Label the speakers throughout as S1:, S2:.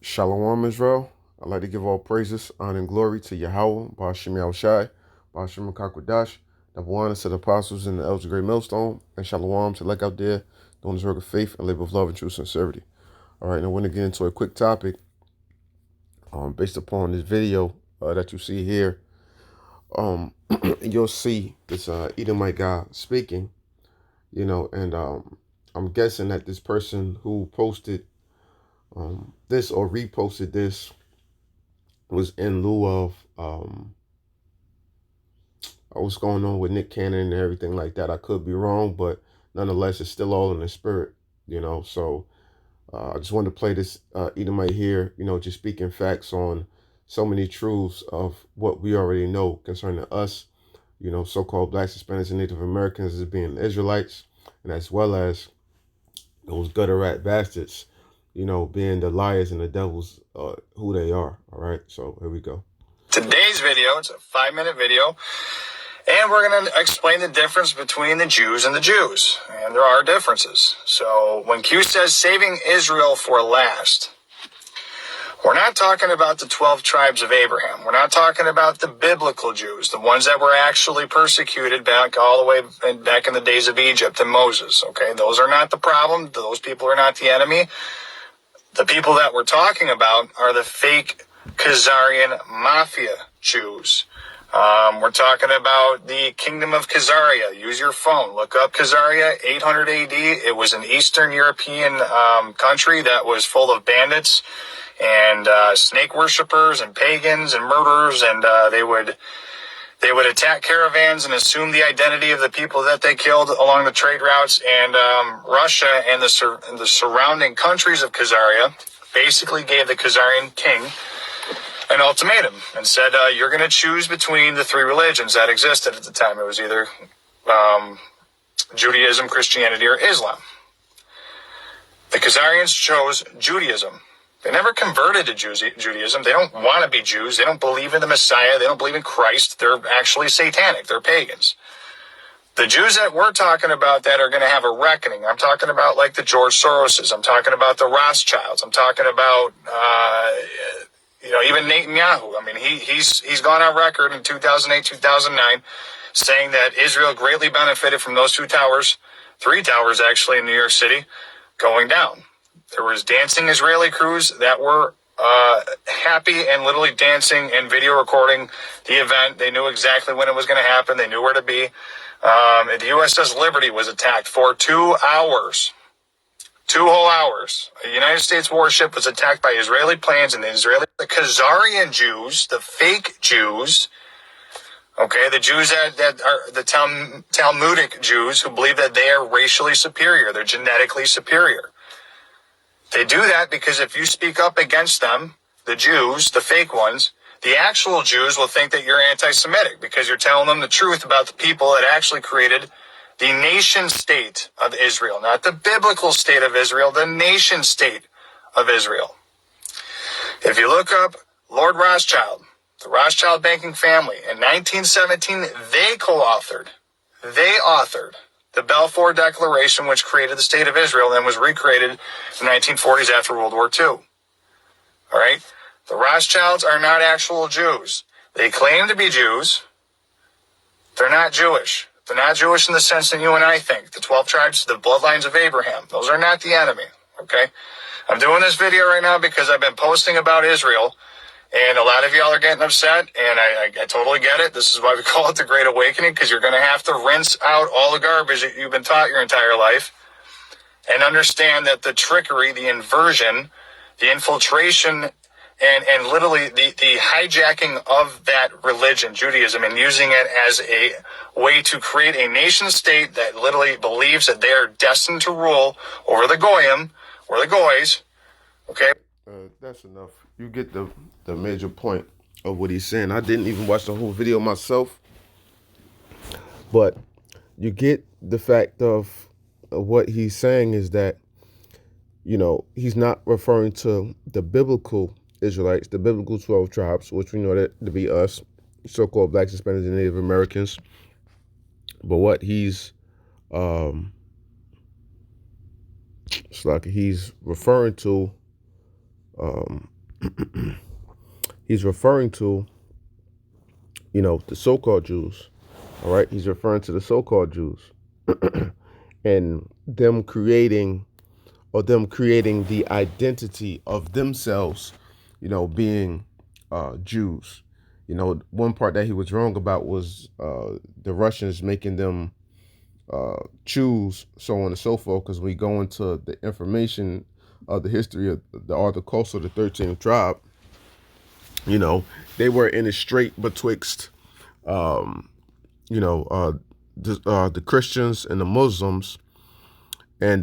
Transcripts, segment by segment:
S1: Shalom, Israel. I'd like to give all praises, honor, and glory to Yahweh, Ba'ashem Yahushai, Ba'ashem Kakwadash, the one to the apostles and the elders of Great Millstone, and Shalom to like out there doing this work of faith and live with love and true sincerity. All right, now we're going to get into a quick topic based upon this video that you see here. You'll see this Edomite guy speaking, and I'm guessing that this person who posted this or reposted this was in lieu of what's going on with Nick Cannon and everything like that. I could be wrong, but nonetheless, it's still all in the spirit, So I just wanted to play this Edomite here, just speaking facts on so many truths of what we already know concerning us, so-called blacks, Hispanics, and Native Americans as being Israelites, and as well as those gutter rat bastards, being the liars and the devils, who they are. All right, so here we go.
S2: Today's video, it's a 5-minute video, and we're going to explain the difference between the Jews and the Jews. And there are differences. So when Q says saving Israel for last, we're not talking about the 12 tribes of Abraham. We're not talking about the biblical Jews, the ones that were actually persecuted back all the way back in the days of Egypt and Moses. Okay, those are not the problem. Those people are not the enemy. The people that we're talking about are the fake Khazarian Mafia Jews. We're talking about the Kingdom of Khazaria. Use your phone. Look up Khazaria, 800 AD. It was an Eastern European country that was full of bandits and snake worshippers and pagans and murderers, and they would attack caravans and assume the identity of the people that they killed along the trade routes. And Russia and the surrounding countries of Khazaria basically gave the Khazarian king an ultimatum and said, you're going to choose between the three religions that existed at the time. It was either Judaism, Christianity, or Islam. The Khazarians chose Judaism. They never converted to Judaism. They don't want to be Jews. They don't believe in the Messiah. They don't believe in Christ. They're actually satanic. They're pagans. The Jews that we're talking about that are going to have a reckoning, I'm talking about like the George Soroses. I'm talking about the Rothschilds. I'm talking about, even Netanyahu. I mean, he's gone on record in 2008, 2009, saying that Israel greatly benefited from those 3 towers actually in New York City, going down. There was dancing Israeli crews that were happy and literally dancing and video recording the event. They knew exactly when it was going to happen. They knew where to be. The USS Liberty was attacked for 2 hours. 2 whole hours. A United States warship was attacked by Israeli planes, and the Khazarian Jews, the fake Jews, okay, the Jews that are the Talmudic Jews who believe that they are racially superior, they're genetically superior. They do that because if you speak up against them, the Jews, the fake ones, the actual Jews will think that you're anti-Semitic because you're telling them the truth about the people that actually created the nation state of Israel, not the biblical state of Israel, the nation state of Israel. If you look up Lord Rothschild, the Rothschild banking family, in 1917, they authored the Balfour Declaration, which created the state of Israel and was recreated in the 1940s after World War II. All right? The Rothschilds are not actual Jews. They claim to be Jews. They're not Jewish. They're not Jewish in the sense that you and I think. The 12 tribes, the bloodlines of Abraham, those are not the enemy, okay? I'm doing this video right now because I've been posting about Israel, and a lot of y'all are getting upset, and I totally get it. This is why we call it the Great Awakening, because you're going to have to rinse out all the garbage that you've been taught your entire life and understand that the trickery, the inversion, the infiltration, and literally the hijacking of that religion, Judaism, and using it as a way to create a nation state that literally believes that they are destined to rule over the Goyim, or the Goys, okay?
S1: That's enough. You get the major point of what he's saying. I didn't even watch the whole video myself, but you get the fact of what he's saying is that, he's not referring to the biblical Israelites, the biblical 12 tribes, which we know that to be us, so-called blacks, Hispanics, and Native Americans. But what he's it's like he's referring to um, he's referring to, the so-called Jews. All right, he's referring to the so-called Jews and them creating the identity of themselves, being Jews. One part that he was wrong about was the Russians making them choose, so on and so forth. Because we go into the information of the history of the Arthur Coastal, the 13th tribe, they were in a strait betwixt, the Christians and the Muslims, and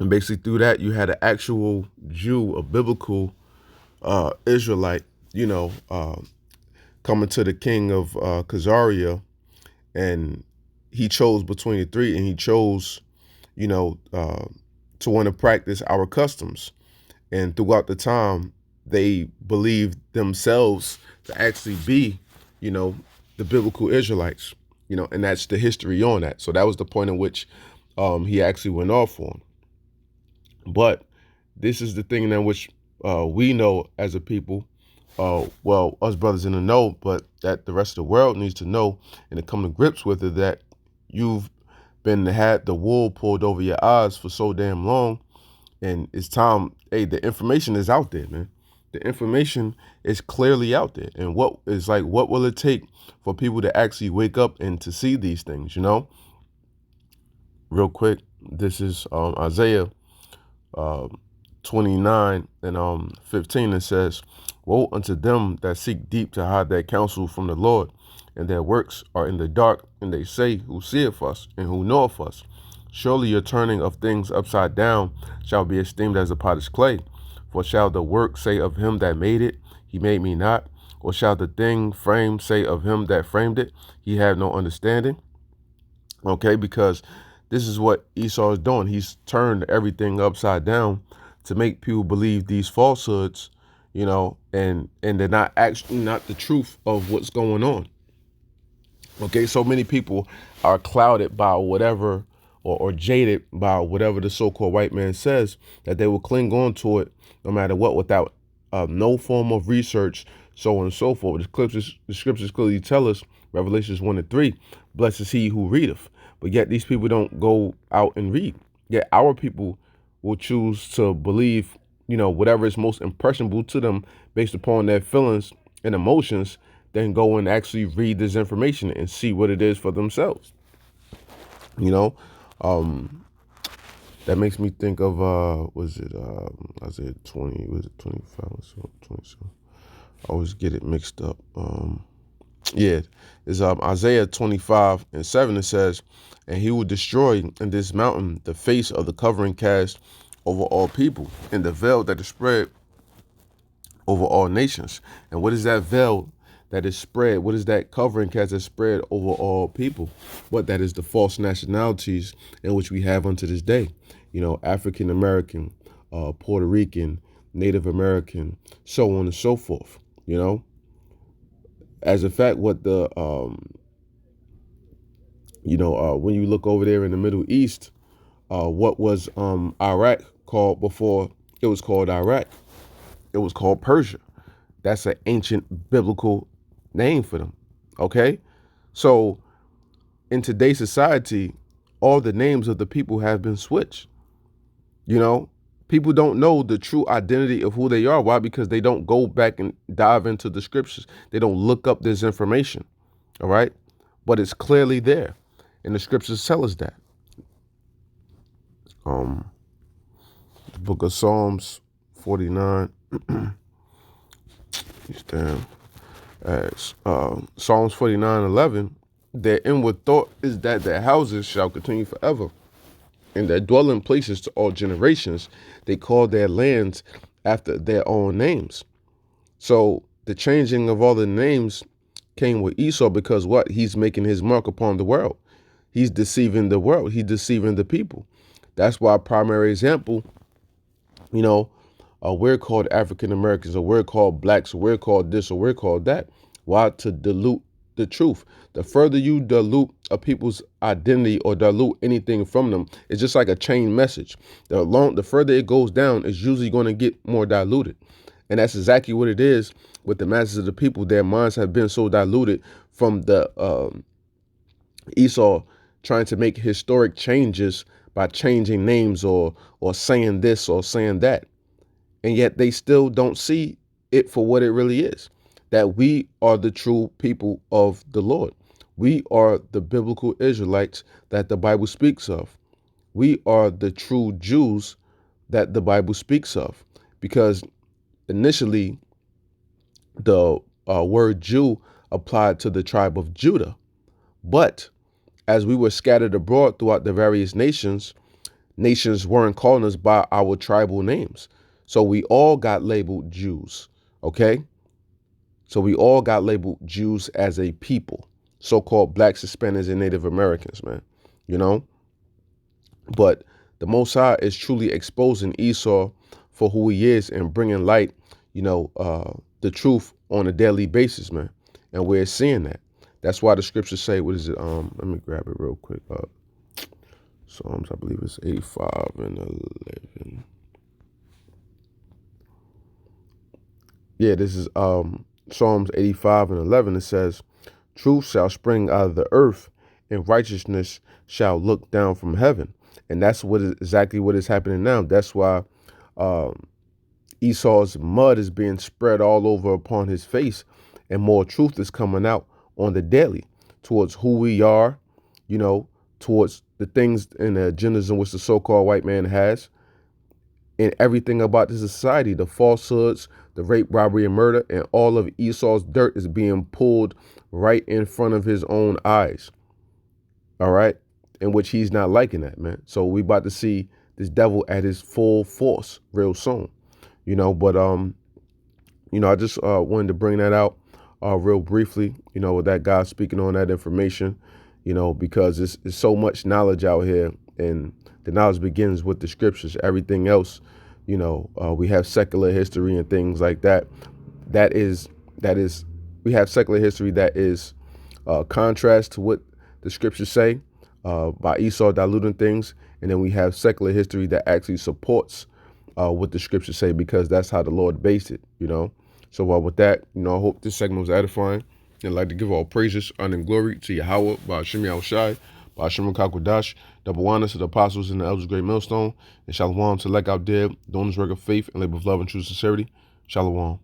S1: basically through that you had an actual Jew, a biblical Israelite, coming to the king of Khazaria, and he chose between the three, and he chose, to want to practice our customs. And throughout the time, they believed themselves to actually be, the biblical Israelites, and that's the history on that. So that was the point in which he actually went off on. But this is the thing in which we know as a people, well, us brothers in the know, but that the rest of the world needs to know and to come to grips with it, that you've had the wool pulled over your eyes for so damn long. And it's time. Hey, the information is out there, man. The information is clearly out there. And what will it take for people to actually wake up and to see these things, Real quick, this is Isaiah 29 and 15. It says, "Woe unto them that seek deep to hide their counsel from the Lord, and their works are in the dark, and they say, Who seeth us, and who knoweth us? Surely your turning of things upside down shall be esteemed as a potter's clay. For shall the work say of him that made it, He made me not? Or shall the thing framed say of him that framed it, He had no understanding?" Okay, because this is what Esau is doing. He's turned everything upside down to make people believe these falsehoods, and they're not actually not the truth of what's going on. Okay, so many people are clouded by whatever, or jaded by whatever the so-called white man says, that they will cling on to it no matter what, without no form of research, so on and so forth. The scriptures clearly tell us, Revelations 1 and 3, blessed is he who readeth. But yet these people don't go out and read. Yet our people will choose to believe, whatever is most impressionable to them based upon their feelings and emotions, then go and actually read this information and see what it is for themselves. That makes me think of Isaiah 20, was it 25 or so, 27? I always get it mixed up. It's Isaiah 25 and 7. It says, "And he will destroy in this mountain the face of the covering cast over all people, and the veil that is spread over all nations." And what is that veil that is spread? What is that covering cast that's spread over all people? What that is the false nationalities in which we have unto this day. African American, Puerto Rican, Native American, so on and so forth. As a fact, what the when you look over there in the Middle East, what was Iraq called before it was called Iraq? It was called Persia. That's an ancient biblical name for them. Okay, so in today's society, all the names of the people have been switched. People don't know the true identity of who they are. Why? Because they don't go back and dive into the scriptures. They don't look up this information. All right. But it's clearly there. And the scriptures tell us that. The book of Psalms 49. Psalms 49:11. Their inward thought is that their houses shall continue forever, and their dwelling places to all generations. They call their lands after their own names. So the changing of all the names came with Esau, because what? He's making his mark upon the world. He's deceiving the world. He's deceiving the people. That's why, primary example, we're called African Americans, or we're called blacks, or we're called this, or we're called that. Why? To dilute the truth. The further you dilute a people's identity or dilute anything from them. It's just like a chain message. The further it goes down, it's usually going to get more diluted. And that's exactly what it is with the masses of the people. Their minds have been so diluted from the Esau trying to make historic changes by changing names or saying this or saying that. And yet they still don't see it for what it really is, that we are the true people of the Lord. We are the biblical Israelites that the Bible speaks of. We are the true Jews that the Bible speaks of. Because initially, the word Jew applied to the tribe of Judah. But as we were scattered abroad throughout the various nations, nations weren't calling us by our tribal names. So we all got labeled Jews, okay? So we all got labeled Jews as a people, so-called blacks, Hispanics, and Native Americans, man, you know? But the Most High is truly exposing Esau for who he is and bringing light, the truth on a daily basis, man. And we're seeing that. That's why the scriptures say, what is it? Let me grab it real quick. Psalms, I believe it's 85 and 11. Yeah, this is Psalms 85 and 11. It says, truth shall spring out of the earth, and righteousness shall look down from heaven. And that's exactly what is happening now. That's why Esau's mud is being spread all over upon his face, and more truth is coming out on the daily towards who we are, towards the things and the agendas in which the so-called white man has, and everything about the society, the falsehoods, the rape, robbery, and murder, and all of Esau's dirt is being pulled right in front of his own eyes. All right? In which he's not liking that, man. So we about to see this devil at his full force real soon, but, I just wanted to bring that out real briefly, with that guy speaking on that information, because it's so much knowledge out here, and the knowledge begins with the scriptures. Everything else, we have secular history and things like that. We have secular history that is contrast to what the scriptures say by Esau diluting things. And then we have secular history that actually supports what the scriptures say, because that's how the Lord based it, So with that, I hope this segment was edifying. And I'd like to give all praises, honor, and glory to Yahweh, Ba'ashem Yahushai, Ba'ashem Kakwadash, double honor to the apostles and the elders of Great Millstone, and shalom to Lek out there doing this work of faith and labor of love and true sincerity. Shalom.